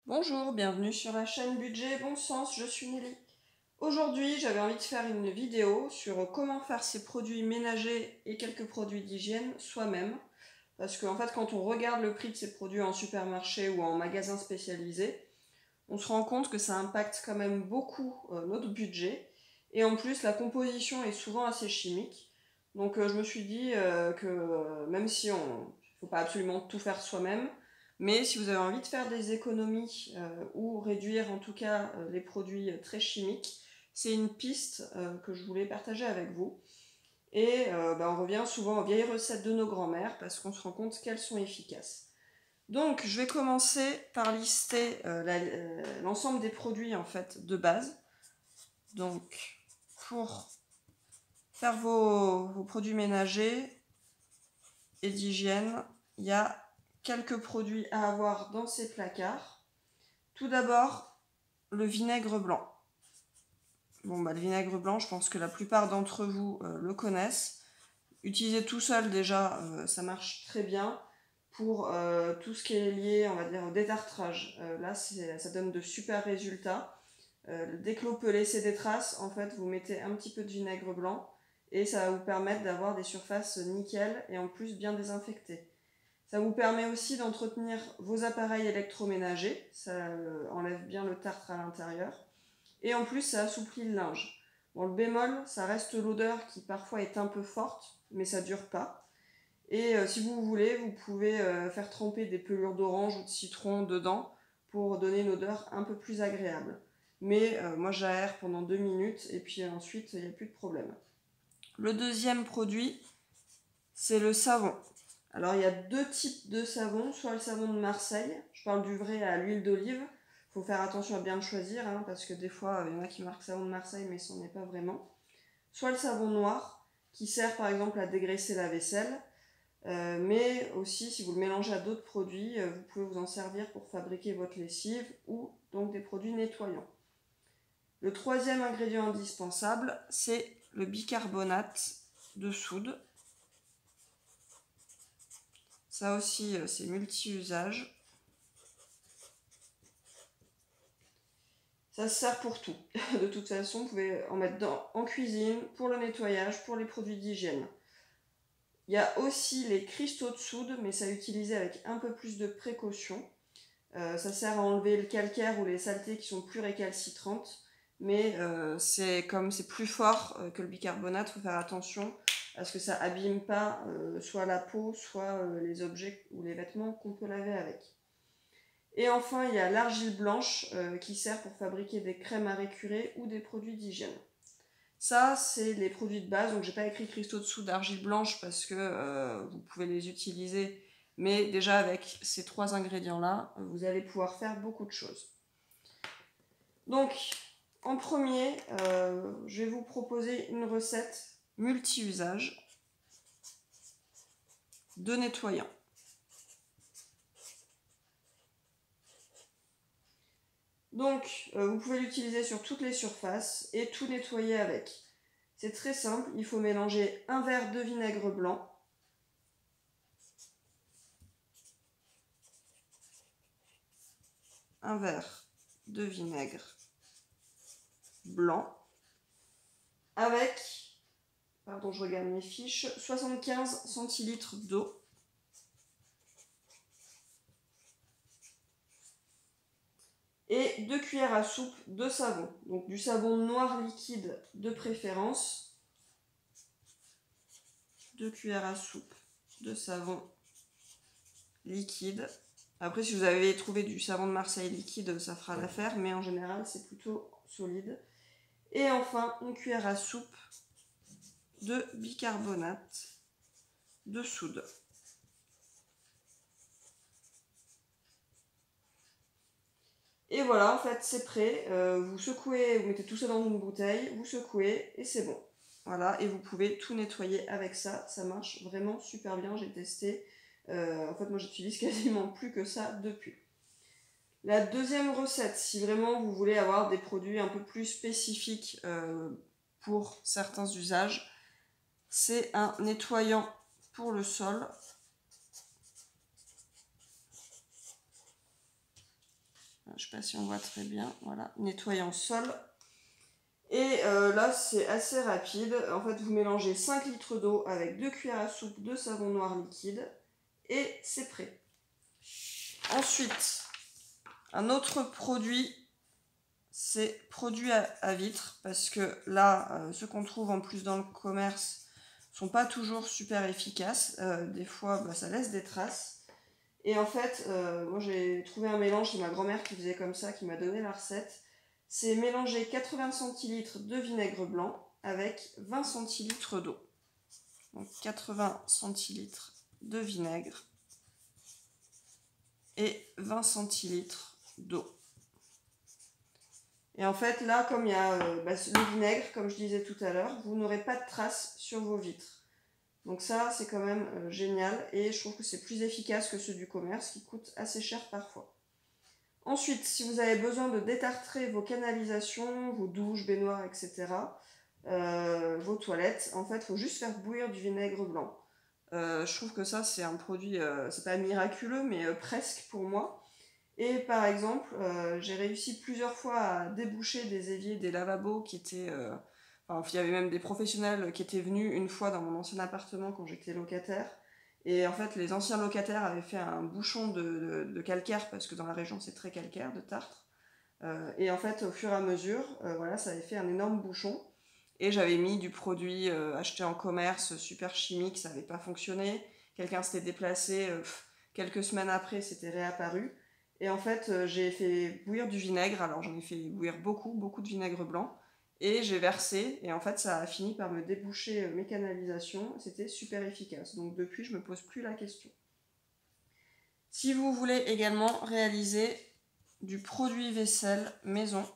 Bonjour, bienvenue sur la chaîne Budget Bon Sens, je suis Nelly. Aujourd'hui, j'avais envie de faire une vidéo sur comment faire ses produits ménagers et quelques produits d'hygiène soi-même. Parce qu'en fait, quand on regarde le prix de ces produits en supermarché ou en magasin spécialisé, on se rend compte que ça impacte quand même beaucoup notre budget. Et en plus, la composition est souvent assez chimique. Donc je me suis dit que même si on ne faut pas absolument tout faire soi-même, mais si vous avez envie de faire des économies ou réduire en tout cas les produits très chimiques, c'est une piste que je voulais partager avec vous. Et on revient souvent aux vieilles recettes de nos grands-mères parce qu'on se rend compte qu'elles sont efficaces. Donc je vais commencer par lister l'ensemble des produits en fait de base. Donc pour faire vos produits ménagers et d'hygiène, il y a quelques produits à avoir dans ces placards. Tout d'abord, le vinaigre blanc. Le vinaigre blanc, je pense que la plupart d'entre vous le connaissent. Utilisé tout seul déjà, ça marche très bien. Pour tout ce qui est lié, on va dire, au détartrage, là, ça donne de super résultats. Dès que l'eau peut laisser des traces, en fait, vous mettez un petit peu de vinaigre blanc et ça va vous permettre d'avoir des surfaces nickel et en plus bien désinfectées. Ça vous permet aussi d'entretenir vos appareils électroménagers, ça enlève bien le tartre à l'intérieur. Et en plus, ça assouplit le linge. Bon, le bémol, ça reste l'odeur qui parfois est un peu forte, mais ça dure pas. Et si vous voulez, vous pouvez faire tremper des pelures d'orange ou de citron dedans pour donner une odeur un peu plus agréable. Mais moi j'aère pendant 2 minutes et puis ensuite il n'y a plus de problème. Le deuxième produit, c'est le savon. Alors il y a deux types de savon, soit le savon de Marseille, je parle du vrai à l'huile d'olive. Il faut faire attention à bien le choisir parce que des fois il y en a qui marquent savon de Marseille mais ce n'en est pas vraiment. Soit le savon noir qui sert par exemple à dégraisser la vaisselle. Mais aussi, si vous le mélangez à d'autres produits, vous pouvez vous en servir pour fabriquer votre lessive ou donc des produits nettoyants. Le troisième ingrédient indispensable, c'est le bicarbonate de soude. Ça aussi, c'est multi-usage. Ça se sert pour tout. De toute façon, vous pouvez en mettre en cuisine, pour le nettoyage, pour les produits d'hygiène. Il y a aussi les cristaux de soude, mais ça à utiliser avec un peu plus de précaution. Ça sert à enlever le calcaire ou les saletés qui sont plus récalcitrantes, mais comme c'est plus fort que le bicarbonate, il faut faire attention à ce que ça abîme pas soit la peau, soit les objets ou les vêtements qu'on peut laver avec. Et enfin, il y a l'argile blanche qui sert pour fabriquer des crèmes à récurer ou des produits d'hygiène. Ça, c'est les produits de base, donc j'ai pas écrit cristaux de soude d'argile blanche parce que vous pouvez les utiliser, mais déjà avec ces trois ingrédients-là, vous allez pouvoir faire beaucoup de choses. Donc, en premier, je vais vous proposer une recette multi-usage de nettoyant. Donc, vous pouvez l'utiliser sur toutes les surfaces et tout nettoyer avec. C'est très simple, il faut mélanger un verre de vinaigre blanc, un verre de vinaigre blanc avec, pardon, je regarde mes fiches, 75 centilitres d'eau. Et 2 cuillères à soupe de savon. Donc du savon noir liquide de préférence. 2 cuillères à soupe de savon liquide. Après, si vous avez trouvé du savon de Marseille liquide, ça fera l'affaire, mais en général, c'est plutôt solide. Et enfin, 1 cuillère à soupe de bicarbonate de soude. Et voilà, en fait, c'est prêt. Vous secouez, vous mettez tout ça dans une bouteille, vous secouez et c'est bon. Voilà, et vous pouvez tout nettoyer avec ça. Ça marche vraiment super bien, j'ai testé. En fait, moi, j'utilise quasiment plus que ça depuis. La deuxième recette, si vraiment vous voulez avoir des produits un peu plus spécifiques pour certains usages, c'est un nettoyant pour le sol. je sais pas si on voit très bien, voilà, nettoyant sol. Et là c'est assez rapide, en fait vous mélangez 5 litres d'eau avec 2 cuillères à soupe de savon noir liquide et c'est prêt. Ensuite, un autre produit, c'est produit à vitre, parce que là, ceux qu'on trouve en plus dans le commerce sont pas toujours super efficaces, des fois ça laisse des traces. Et en fait, moi j'ai trouvé un mélange, c'est ma grand-mère qui faisait comme ça, qui m'a donné la recette. C'est mélanger 80 centilitres de vinaigre blanc avec 20 centilitres d'eau. Donc 80 centilitres de vinaigre et 20 centilitres d'eau. Et en fait, là, comme il y a le vinaigre, comme je disais tout à l'heure, vous n'aurez pas de traces sur vos vitres. Donc ça, c'est quand même génial. Et je trouve que c'est plus efficace que ceux du commerce, qui coûtent assez cher parfois. Ensuite, si vous avez besoin de détartrer vos canalisations, vos douches, baignoires, etc., vos toilettes, en fait, il faut juste faire bouillir du vinaigre blanc. Je trouve que ça, c'est un produit, c'est pas miraculeux, mais presque pour moi. Et par exemple, j'ai réussi plusieurs fois à déboucher des éviers, des lavabos qui étaient... il y avait même des professionnels qui étaient venus une fois dans mon ancien appartement quand j'étais locataire. Et en fait, les anciens locataires avaient fait un bouchon de calcaire, parce que dans la région, c'est très calcaire, de tartre. Et en fait, au fur et à mesure, ça avait fait un énorme bouchon. Et j'avais mis du produit acheté en commerce, super chimique, ça n'avait pas fonctionné. Quelqu'un s'était déplacé, quelques semaines après, c'était réapparu. Et en fait, j'ai fait bouillir du vinaigre, alors j'en ai fait bouillir beaucoup de vinaigre blanc. Et j'ai versé, et en fait ça a fini par me déboucher mes canalisations, c'était super efficace. Donc depuis, je ne me pose plus la question. Si vous voulez également réaliser du produit vaisselle maison,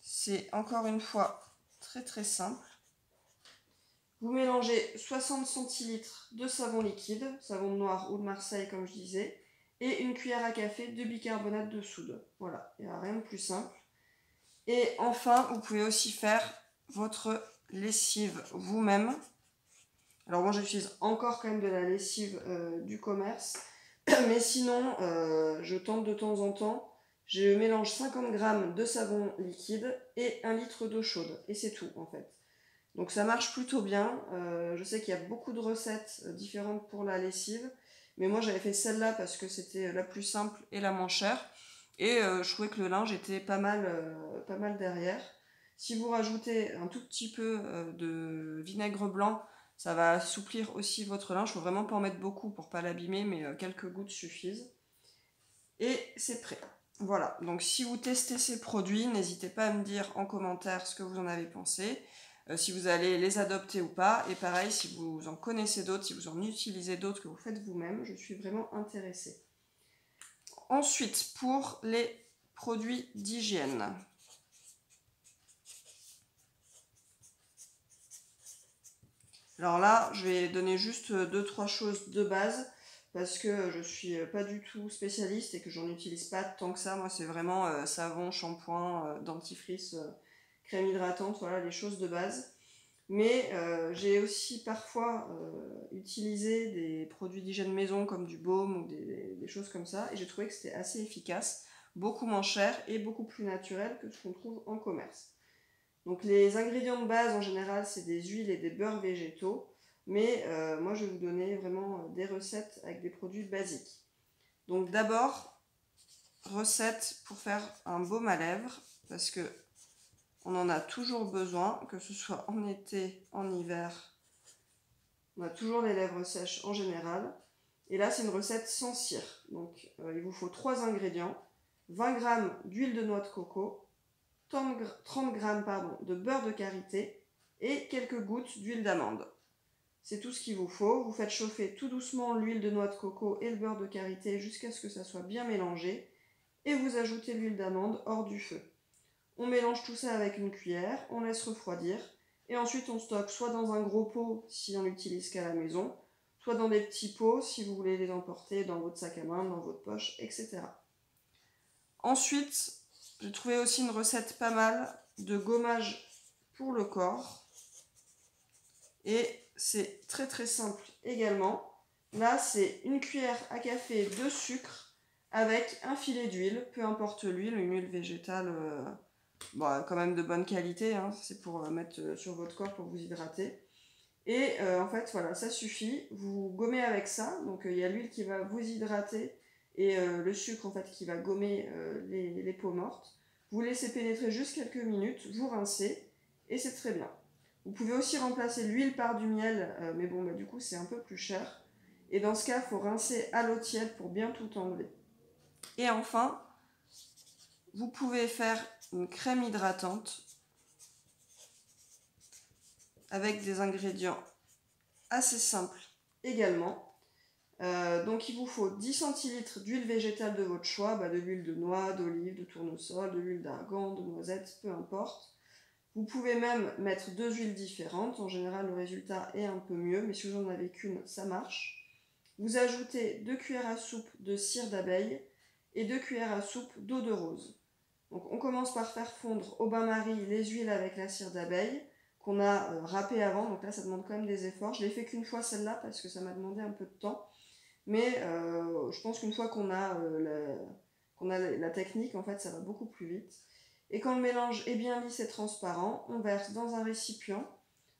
c'est encore une fois très simple. Vous mélangez 60 centilitres de savon liquide, savon de noir ou de Marseille comme je disais, et une cuillère à café de bicarbonate de soude. Voilà, il n'y a rien de plus simple. Et enfin, vous pouvez aussi faire votre lessive vous-même. Alors moi j'utilise encore quand même de la lessive du commerce, mais sinon je tente de temps en temps. Je mélange 50 g de savon liquide et 1 litre d'eau chaude, et c'est tout en fait. Donc ça marche plutôt bien. Je sais qu'il y a beaucoup de recettes différentes pour la lessive, mais moi j'avais fait celle-là parce que c'était la plus simple et la moins chère. Et je trouvais que le linge était pas mal derrière. Si vous rajoutez un tout petit peu de vinaigre blanc, ça va assouplir aussi votre linge. Il ne faut vraiment pas en mettre beaucoup pour ne pas l'abîmer, mais quelques gouttes suffisent. Et c'est prêt. Voilà, donc si vous testez ces produits, n'hésitez pas à me dire en commentaire ce que vous en avez pensé, si vous allez les adopter ou pas. Et pareil, si vous en connaissez d'autres, si vous en utilisez d'autres que vous faites vous-même, je suis vraiment intéressée. Ensuite, pour les produits d'hygiène. Alors là, je vais donner juste 2-3 choses de base, parce que je suis pas du tout spécialiste et que j'en utilise pas tant que ça. Moi, c'est vraiment savon, shampoing, dentifrice, crème hydratante, voilà les choses de base. Mais j'ai aussi parfois utilisé des produits d'hygiène maison comme du baume ou des choses comme ça, et j'ai trouvé que c'était assez efficace, beaucoup moins cher et beaucoup plus naturel que ce qu'on trouve en commerce. Donc les ingrédients de base en général, c'est des huiles et des beurres végétaux, mais moi je vais vous donner vraiment des recettes avec des produits basiques. Donc d'abord, recette pour faire un baume à lèvres, parce que on en a toujours besoin, que ce soit en été, en hiver. On a toujours les lèvres sèches en général. Et là, c'est une recette sans cire. Donc, il vous faut 3 ingrédients. 20 g d'huile de noix de coco, 30 g de beurre de karité et quelques gouttes d'huile d'amande. C'est tout ce qu'il vous faut. Vous faites chauffer tout doucement l'huile de noix de coco et le beurre de karité jusqu'à ce que ça soit bien mélangé. Et vous ajoutez l'huile d'amande hors du feu. On mélange tout ça avec une cuillère, on laisse refroidir et ensuite on stocke soit dans un gros pot si on n'utilise qu'à la maison, soit dans des petits pots si vous voulez les emporter dans votre sac à main, dans votre poche, etc. Ensuite, j'ai trouvé aussi une recette pas mal de gommage pour le corps et c'est très simple également. Là, c'est une cuillère à café de sucre avec un filet d'huile, peu importe l'huile, une huile végétale quand même de bonne qualité, hein, c'est pour mettre sur votre corps pour vous hydrater. Et en fait, voilà, ça suffit. Vous gommez avec ça. Donc, il y a l'huile qui va vous hydrater et le sucre, en fait, qui va gommer les peaux mortes. Vous laissez pénétrer juste quelques minutes, vous rincez et c'est très bien. Vous pouvez aussi remplacer l'huile par du miel, mais bon, du coup, c'est un peu plus cher. Et dans ce cas, il faut rincer à l'eau tiède pour bien tout enlever. Et enfin, vous pouvez faire une crème hydratante avec des ingrédients assez simples également. Donc il vous faut 10 centilitres d'huile végétale de votre choix, de l'huile de noix, d'olive, de tournesol, de l'huile d'argan, de noisette, peu importe. Vous pouvez même mettre 2 huiles différentes, en général le résultat est un peu mieux, mais si vous n'en avez qu'une, ça marche. Vous ajoutez 2 cuillères à soupe de cire d'abeille et 2 cuillères à soupe d'eau de rose. Donc on commence par faire fondre au bain-marie les huiles avec la cire d'abeille qu'on a râpée avant, donc là ça demande quand même des efforts. Je l'ai fait qu'une fois celle-là parce que ça m'a demandé un peu de temps. Mais je pense qu'une fois qu'on a la technique, en fait, ça va beaucoup plus vite. Et quand le mélange est bien lisse et transparent, on verse dans un récipient.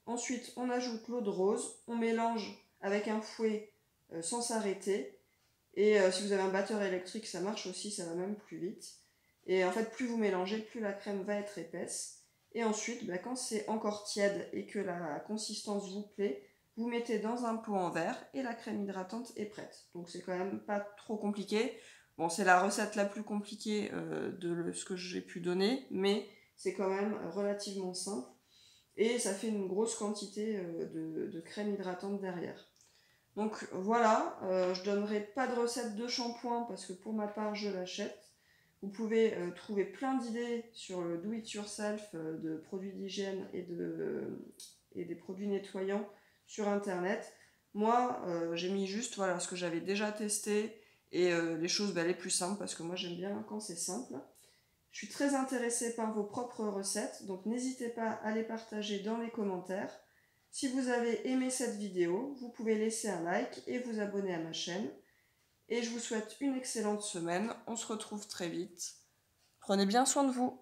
Ensuite, on ajoute l'eau de rose. On mélange avec un fouet sans s'arrêter. Et si vous avez un batteur électrique, ça marche aussi, ça va même plus vite. Et en fait, plus vous mélangez, plus la crème va être épaisse. Et ensuite, quand c'est encore tiède et que la consistance vous plaît, vous mettez dans un pot en verre et la crème hydratante est prête. Donc c'est quand même pas trop compliqué. Bon, c'est la recette la plus compliquée de ce que j'ai pu donner, mais c'est quand même relativement simple. Et ça fait une grosse quantité de crème hydratante derrière. Donc voilà, je ne donnerai pas de recette de shampoing parce que pour ma part je l'achète. Vous pouvez trouver plein d'idées sur le do it yourself de produits d'hygiène et des produits nettoyants sur internet. Moi j'ai mis juste ce que j'avais déjà testé et les choses les plus simples parce que moi j'aime bien quand c'est simple. Je suis très intéressée par vos propres recettes, donc n'hésitez pas à les partager dans les commentaires. Si vous avez aimé cette vidéo, vous pouvez laisser un like et vous abonner à ma chaîne. Et je vous souhaite une excellente semaine. On se retrouve très vite. Prenez bien soin de vous.